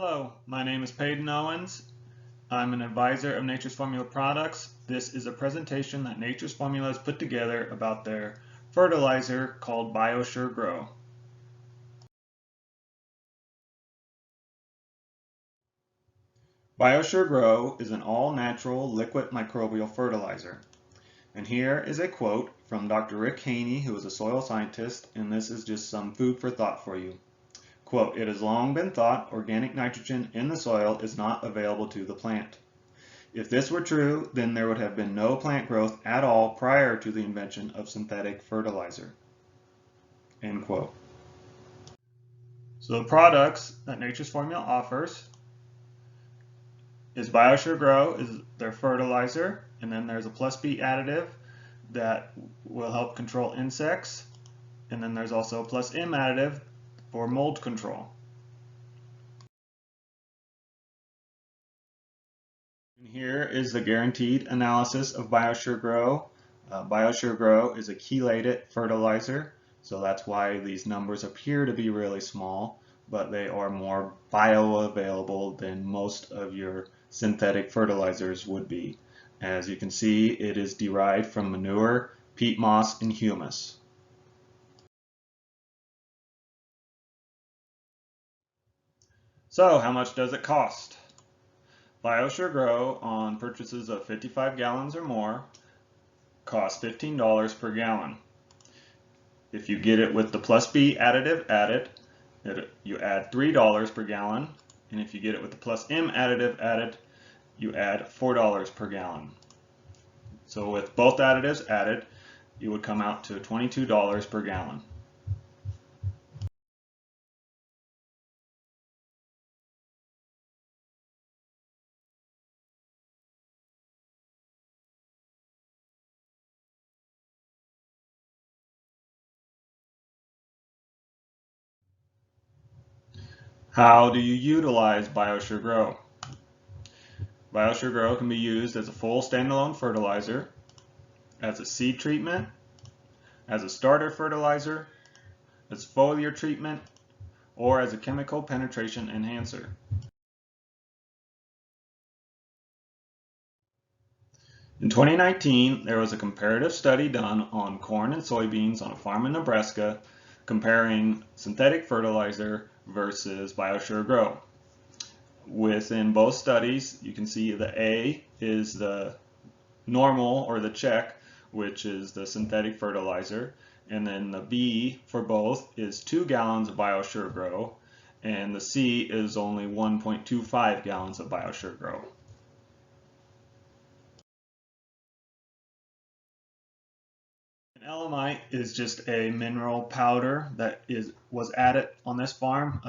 Hello, my name is Peyton Owens. I'm an advisor of Nature's Formula products. This is a presentation that Nature's Formula has put together about their fertilizer called BioSure Grow. BioSure Grow is an all-natural liquid microbial fertilizer. And here is a quote from Dr. Rick Haney, who is a soil scientist, and this is just some food for thought for you. Quote, "It has long been thought organic nitrogen in the soil is not available to the plant. If this were true, then there would have been no plant growth at all prior to the invention of synthetic fertilizer." End quote. So the products that Nature's Formula offers is BioSure Grow is their fertilizer, and then there's a Plus B additive that will help control insects, and then there's also a Plus M additive for mold control. And here is the guaranteed analysis of BioSure Grow. BioSure Grow is a chelated fertilizer, so that's why these numbers appear to be really small, but they are more bioavailable than most of your synthetic fertilizers would be. As you can see, it is derived from manure, peat moss, and humus. So how much does it cost? BioSure Grow on purchases of 55 gallons or more costs $15 per gallon. If you get it with the Plus B additive added, you add $3 per gallon, and if you get it with the Plus M additive added, you add $4 per gallon. So with both additives added, you would come out to $22 per gallon. How do you utilize BioSure Grow? BioSure Grow can be used as a full standalone fertilizer, as a seed treatment, as a starter fertilizer, as foliar treatment, or as a chemical penetration enhancer. In 2019, there was a comparative study done on corn and soybeans on a farm in Nebraska comparing synthetic fertilizer versus BioSure Grow. Within both studies, you can see the A is the normal or the check, which is the synthetic fertilizer, and then the B for both is 2 gallons of BioSure Grow, and the C is only 1.25 gallons of BioSure Grow. Elamite is just a mineral powder that was added on this farm.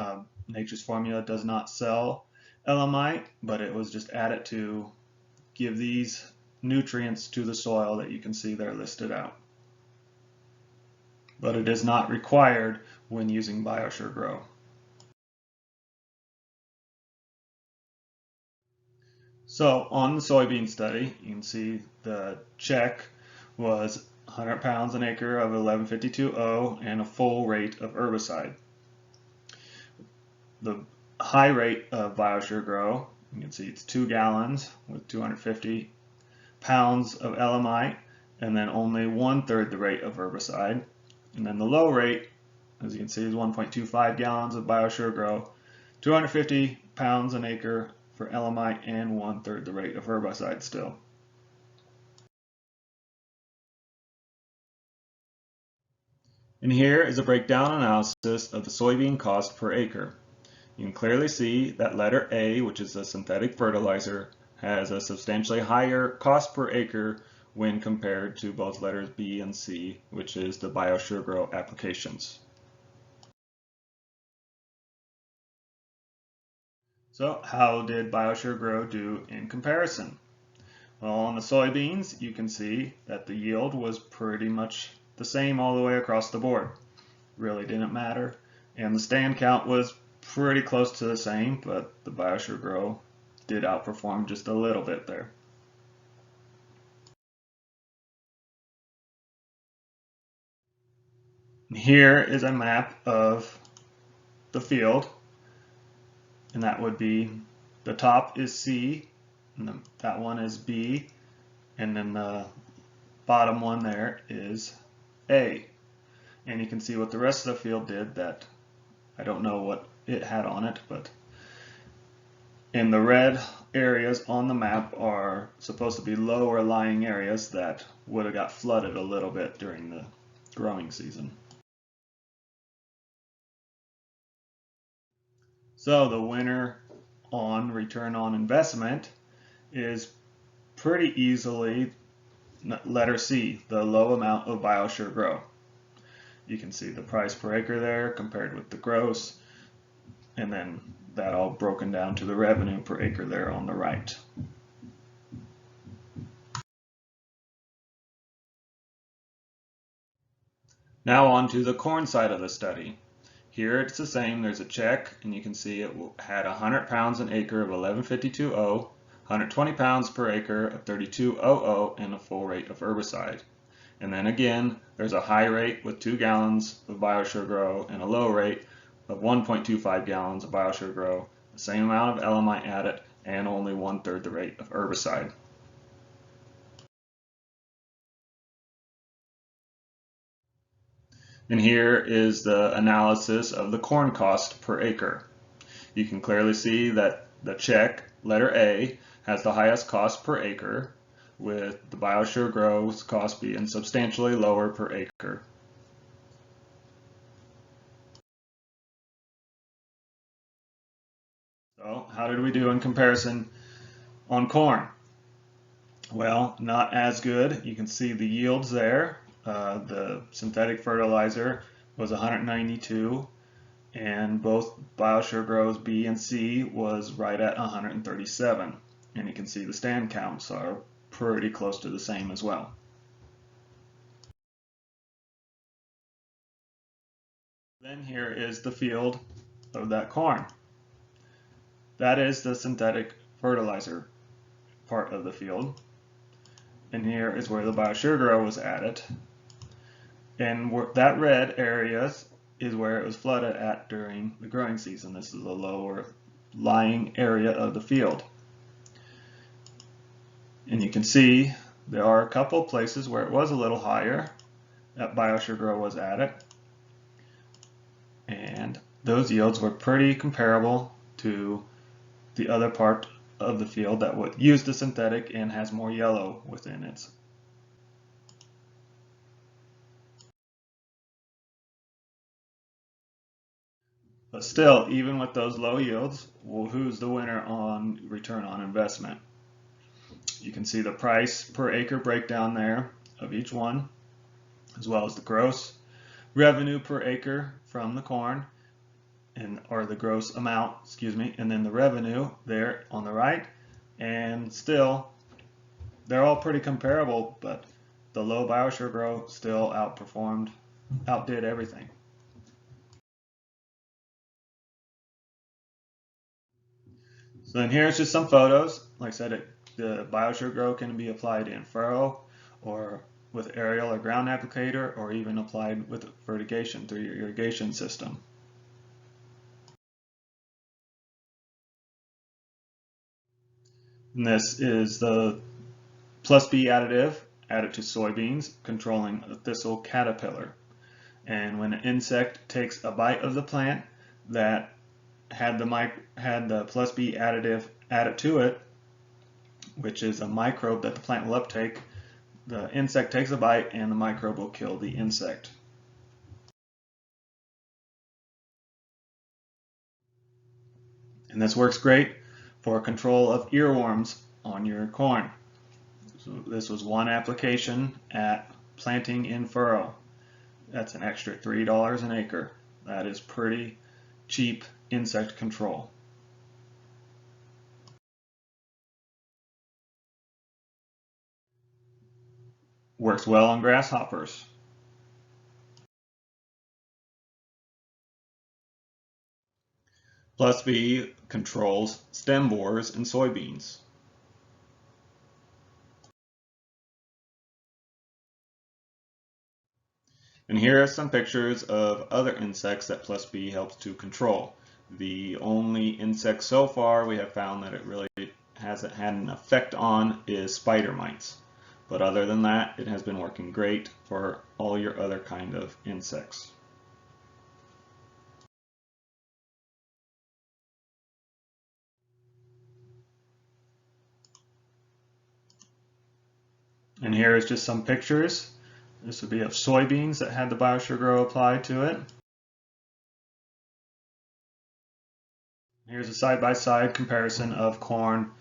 Nature's Formula does not sell elamite, but it was just added to give these nutrients to the soil that you can see there listed out. But it is not required when using BioSure Grow. So on the soybean study, you can see the check was 100 pounds an acre of 1152O and a full rate of herbicide. The high rate of BioSure Grow, you can see it's 2 gallons with 250 pounds of elamite, and then only 1/3 the rate of herbicide. And then the low rate, as you can see, is 1.25 gallons of BioSure Grow, 250 pounds an acre for elamite, and 1/3 the rate of herbicide still. And here is a breakdown analysis of the soybean cost per acre. You can clearly see that letter A, which is a synthetic fertilizer, has a substantially higher cost per acre when compared to both letters B and C, which is the BioSure Grow applications. So how did BioSure Grow do in comparison? Well, on the soybeans, you can see that the yield was pretty much the same all the way across the board. Really didn't matter. And the stand count was pretty close to the same, but the BioSure Grow did outperform just a little bit there. Here is a map of the field. and that would be the top is C, and that one is B, and then the bottom one there is A. And you can see what the rest of the field did that I don't know what it had on it, but in the red areas on the map are supposed to be lower lying areas that would have got flooded a little bit during the growing season. So the winner on return on investment is pretty easily letter C, the low amount of BioSure Grow. You can see the price per acre there compared with the gross, and then that all broken down to the revenue per acre there on the right. Now on to the corn side of the study. Here it's the same, there's a check, and you can see it had 100 pounds an acre of 1152.0, 120 pounds per acre of 32.00, and a full rate of herbicide. And then again, there's a high rate with 2 gallons of BioSure Grow and a low rate of 1.25 gallons of BioSure Grow, the same amount of LMI added, and only 1/3 the rate of herbicide. And here is the analysis of the corn cost per acre. You can clearly see that the check, letter A, has the highest cost per acre, with the BioSure Grow's cost being substantially lower per acre. So how did we do in comparison on corn? Well, not as good. You can see the yields there. The synthetic fertilizer was 192, and both BioSure Grows B and C was right at 137. And you can see the stand counts are pretty close to the same as well. Then here is the field of that corn. That is the synthetic fertilizer part of the field. And here is where the BioSure Grow was added. And that red area is where it was flooded at during the growing season. This is a lower lying area of the field. And you can see there are a couple places where it was a little higher that BioSure Grow was added. And those yields were pretty comparable to the other part of the field that would use the synthetic and has more yellow within it. But still, even with those low yields, well, who's the winner on return on investment? You can see the price per acre breakdown there of each one, as well as the gross revenue per acre from the corn, or the gross amount, and then the revenue there on the right. And still, they're all pretty comparable, but the low BioSure Grow still outdid everything. So then here's just some photos. Like I said, the BioSure Grow can be applied in furrow or with aerial or ground applicator, or even applied with fertigation through your irrigation system. And this is the Plus B additive added to soybeans, controlling a thistle caterpillar. And when an insect takes a bite of the plant that had the Plus B additive added to it, which is a microbe that the plant will uptake, the insect takes a bite and the microbe will kill the insect. And this works great for control of earworms on your corn. So this was one application at planting in furrow. That's an extra $3 an acre. That is pretty cheap insect control. Works well on grasshoppers. Plus B controls stem borers in soybeans. And here are some pictures of other insects that Plus B helps to control. The only insect so far we have found that it really hasn't had an effect on is spider mites. But other than that, it has been working great for all your other kind of insects. And here is just some pictures. This would be of soybeans that had the Sugro applied to it. Here's a side-by-side comparison of corn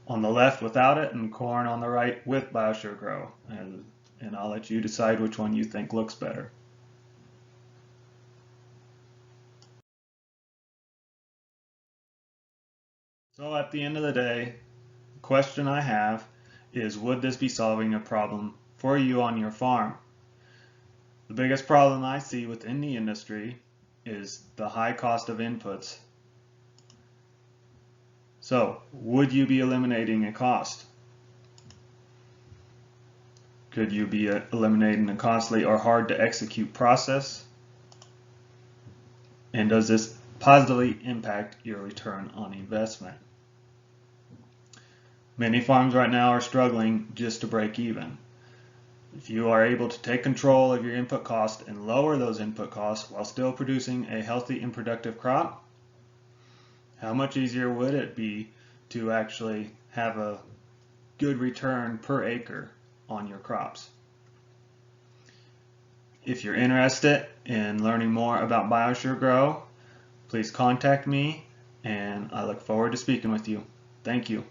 on the left without it and corn on the right with Sugro. And I'll let you decide which one you think looks better. So at the end of the day, the question I have is, would this be solving a problem for you on your farm? The biggest problem I see within the industry is the high cost of inputs. So, would you be eliminating a cost? Could you be eliminating a costly or hard to execute process? And does this positively impact your return on investment? Many farms right now are struggling just to break even. If you are able to take control of your input cost and lower those input costs while still producing a healthy and productive crop, how much easier would it be to actually have a good return per acre on your crops? If you're interested in learning more about Sugro, please contact me, and I look forward to speaking with you. Thank you.